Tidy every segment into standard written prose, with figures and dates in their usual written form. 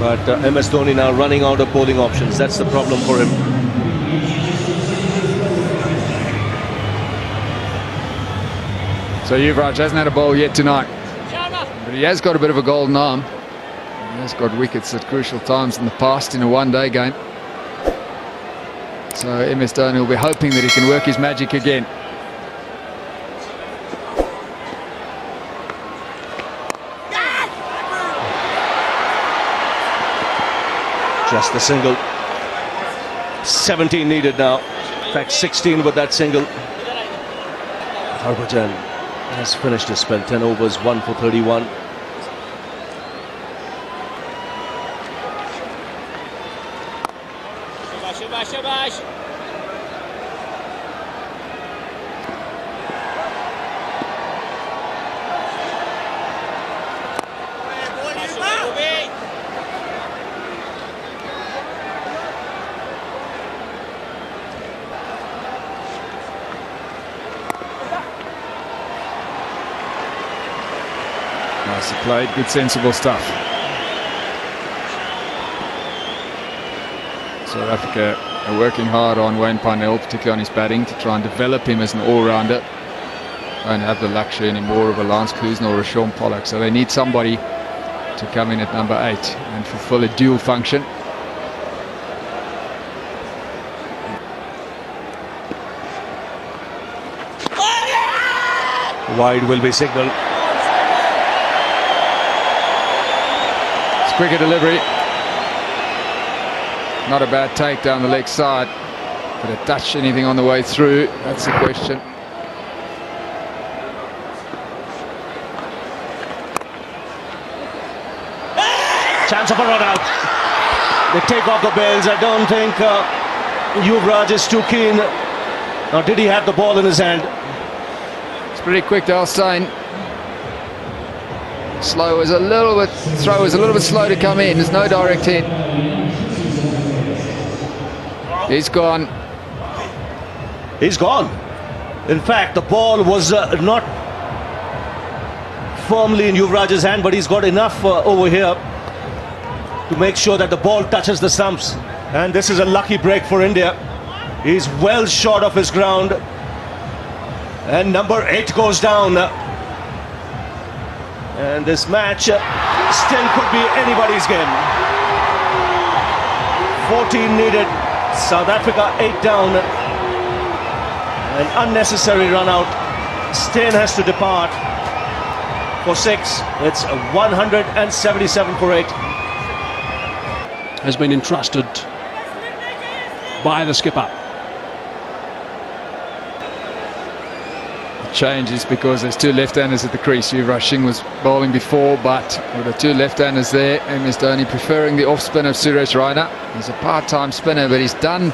But MS Dhoni now running out of bowling options. That's the problem for him. So Yuvraj hasn't had a bowl yet tonight, but he has got a bit of a golden arm. He has got wickets at crucial times in the past in a one-day game. So MS Dhoni will be hoping that he can work his magic again. Just the single. 17 needed now. In fact, 16 with that single. Harbhajan has finished his spell. 10 overs, 1 for 31. Nicely played, good sensible stuff. South Africa are working hard on Wayne Parnell, particularly on his batting, to try and develop him as an all-rounder. Don't have the luxury anymore of a Lance Klusener or a Sean Pollock, so they need somebody to come in at number 8 and fulfill a dual function. Wide will be signalled. Quicker delivery. Not a bad take down the leg side. Could it touch anything on the way through? That's the question. Chance of a run out. They take off the bails. I don't think Yuvraj is too keen. Or did he have the ball in his hand? It's pretty quick, Dalstein. Slow is a little bit, throw is a little bit slow to come in. There's no direct hit. He's gone. He's gone. In fact, the ball was not firmly in Yuvraj's hand, but he's got enough over here to make sure that the ball touches the stumps. And this is a lucky break for India. He's well short of his ground. And number 8 goes down. And this match still could be anybody's game. 14 needed. South Africa 8 down. An unnecessary run out. Steyn has to depart for 6. It's 177 for 8. Has been entrusted by the skipper. Change is because there's 2 left-handers at the crease. Yuvraj Singh was bowling before, but with the 2 left-handers there, MS Dhoni preferring the off-spin of Suresh Raina. He's a part-time spinner, but he's done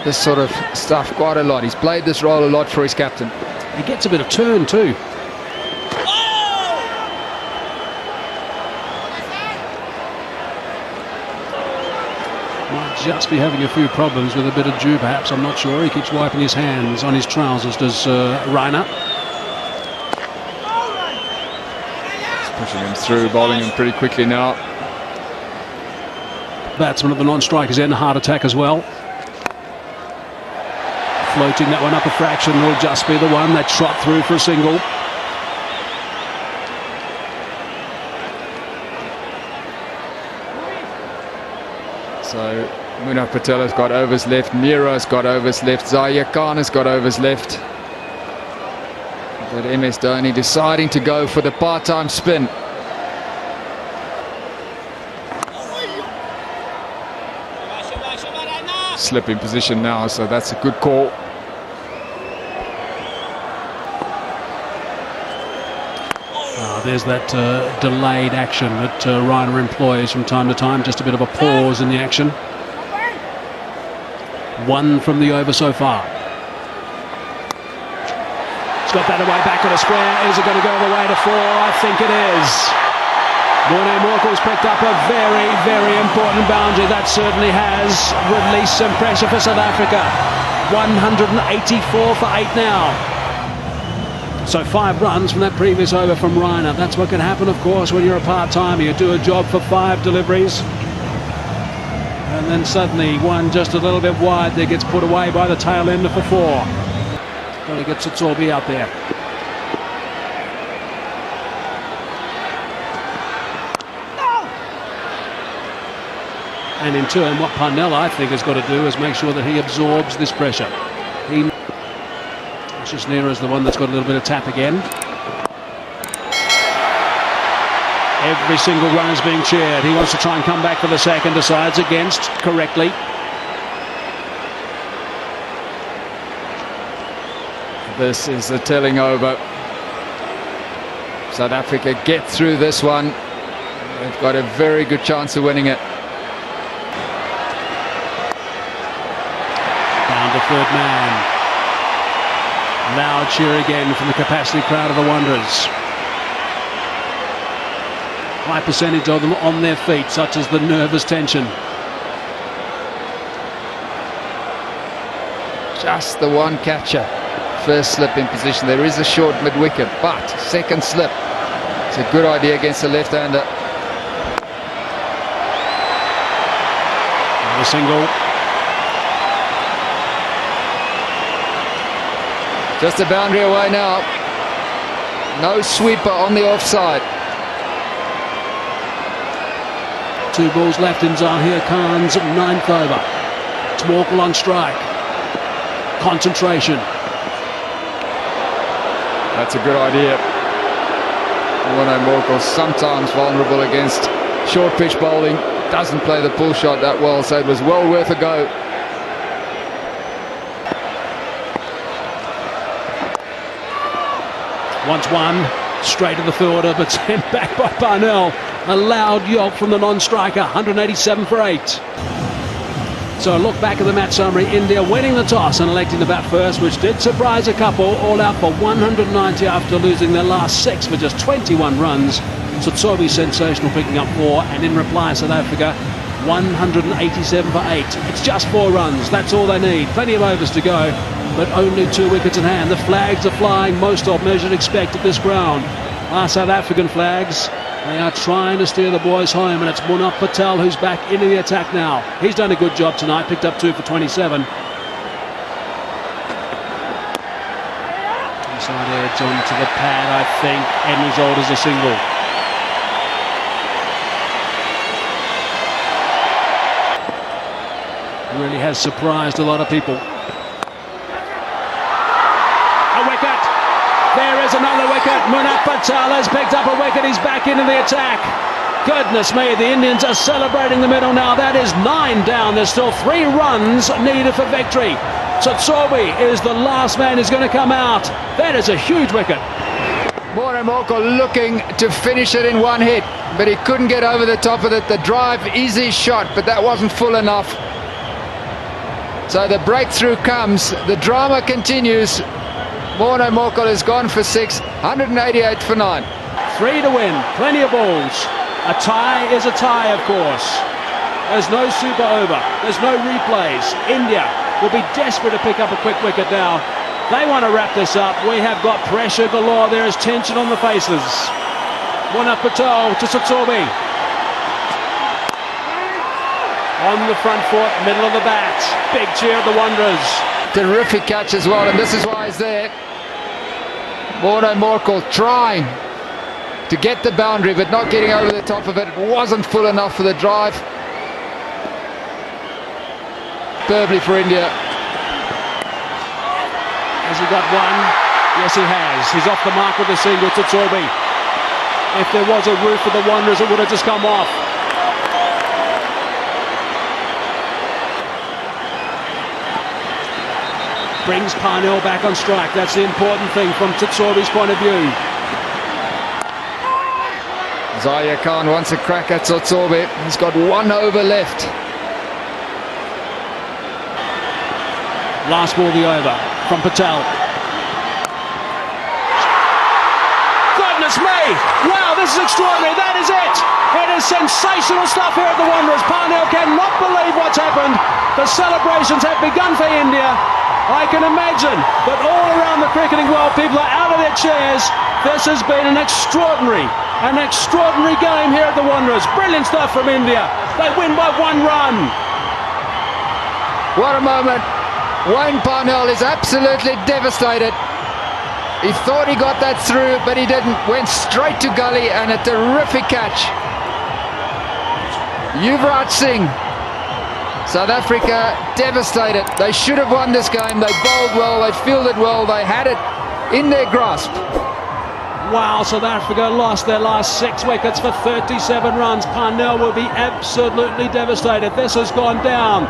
this sort of stuff quite a lot. He's played this role a lot for his captain. He gets a bit of turn too. Might just be having a few problems with a bit of dew, perhaps. I'm not sure. He keeps wiping his hands on his trousers, does Raina. He's pushing him through, bowling him pretty quickly now. Batsman of the non-strikers in, heart attack as well. Floating that one up a fraction will just be the one that trot through for a single. So Munaf Patel has got overs left, Mira's got overs left, Zaire Khan has got overs left. But MS Dhoni deciding to go for the part-time spin. Slip in position now, so that's a good call. There's that delayed action that Raina employs from time to time, just a bit of a pause in the action. 1 from the over so far. He's got that away back on a square. Is it going to go the way to 4? I think it is. Morne Morkel's picked up a very, very important boundary. That certainly has released some pressure for South Africa. 184 for 8 now. So 5 runs from that previous over from Reiner. That's what can happen, of course, when you're a part-timer. You do a job for 5 deliveries. And then suddenly one just a little bit wide there gets put away by the tail ender for 4. Got to get Tsotsobe out there. And in turn, what Parnell, I think, has got to do is make sure that he absorbs this pressure. Nera is the one that's got a little bit of tap again. Every single run is being cheered. He wants to try and come back for the second, decides against correctly. This is the telling over. South Africa get through this one. They've got a very good chance of winning it. Down to third man. Loud cheer again from the capacity crowd of the Wanderers. High percentage of them on their feet, such as the nervous tension. Just the one catcher. First slip in position. There is a short mid-wicket, but second slip. It's a good idea against the left-hander. Another single. Just a boundary away now. No sweeper on the offside. 2 balls left in Zahir Khan's 9th over. It's Morkel on strike. Concentration. That's a good idea. Warner Morkel sometimes vulnerable against short pitch bowling. Doesn't play the pull shot that well, so it was well worth a go. Once one, straight to the fielder, but sent back by Parnell. A loud yelp from the non-striker, 187 for 8. So a look back at the match summary. India winning the toss and electing to bat first, which did surprise a couple, all out for 190 after losing their last 6 for just 21 runs. Tsotsobe sensational, picking up 4, and in reply South Africa 187 for 8. It's just 4 runs, that's all they need. Plenty of overs to go, but only 2 wickets in hand. The flags are flying, most of them as you'd expect at this ground. Our South African flags, they are trying to steer the boys home, and it's Munaf Patel who's back into the attack now. He's done a good job tonight, picked up 2 for 27. Inside edge onto the pad, I think, end result is a single. Really has surprised a lot of people. A wicket. There is another wicket. Munaf Patel has picked up a wicket. He's back into the attack. Goodness me, the Indians are celebrating the middle now. That is 9 down. There's still 3 runs needed for victory. Tsotsobe is the last man who's going to come out. That is a huge wicket. Warner Morkel looking to finish it in one hit, but he couldn't get over the top of it. The drive, easy shot, but that wasn't full enough. So the breakthrough comes. The drama continues. Warner Morkel has gone for 6, 188 for 9. 3 to win, plenty of balls. A tie is a tie, of course. There's no super over, there's no replays. India will be desperate to pick up a quick wicket now. They want to wrap this up. We have got pressure galore. There is tension on the faces. Munaf Patel to Tsotsobe. On the front foot, middle of the bat. Big cheer of the Wanderers. Terrific catch as well, and this is why he's there. Warner Morkel trying to get the boundary, but not getting over the top of it. It wasn't full enough for the drive. Superbly for India. Has he got one? Yes, he has. He's off the mark with the single. Tsotsobe. If there was a roof for the Wanderers, it would have just come off. Brings Parnell back on strike. That's the important thing from Tsotsobe's point of view. Zahir Khan wants a crack at Tsotsobe. He's got 1 over left. Last ball the over from Patel. Goodness me! Wow, this is extraordinary. That is it. It is sensational stuff here at the Wanderers. Parnell cannot believe what's happened. The celebrations have begun for India. I can imagine that all around the cricketing world, people are out of their chairs. This has been an extraordinary game here at the Wanderers. Brilliant stuff from India. They win by 1 run. What a moment. Wayne Parnell is absolutely devastated. He thought he got that through, but he didn't. Went straight to gully, and a terrific catch. Yuvraj Singh. South Africa devastated. They should have won this game. They bowled well, they fielded well, they had it in their grasp. Wow, South Africa lost their last 6 wickets for 37 runs. Parnell will be absolutely devastated. This has gone down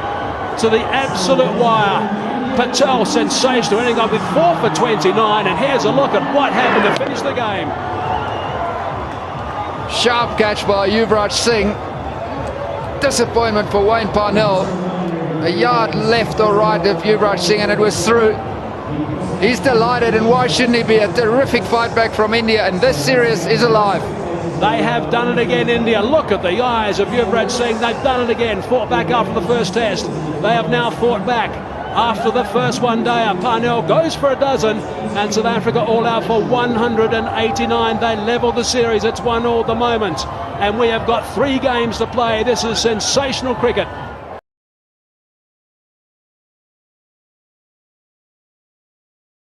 to the absolute wire. Patel, sensational, ending up with 4 for 29, and here's a look at what happened to finish the game. Sharp catch by Yuvraj Singh. Disappointment for Wayne Parnell. A yard left or right of Yuvraj Singh, and it was through. He's delighted, and why shouldn't he be? A terrific fight back from India, and this series is alive. They have done it again, India. Look at the eyes of Yuvraj Singh. They've done it again. Fought back after the first test. They have now fought back after the first one-dayer. Parnell goes for a dozen, and South Africa all out for 189. They level the series. It's 1-1 at the moment, and we have got 3 games to play. This is sensational cricket.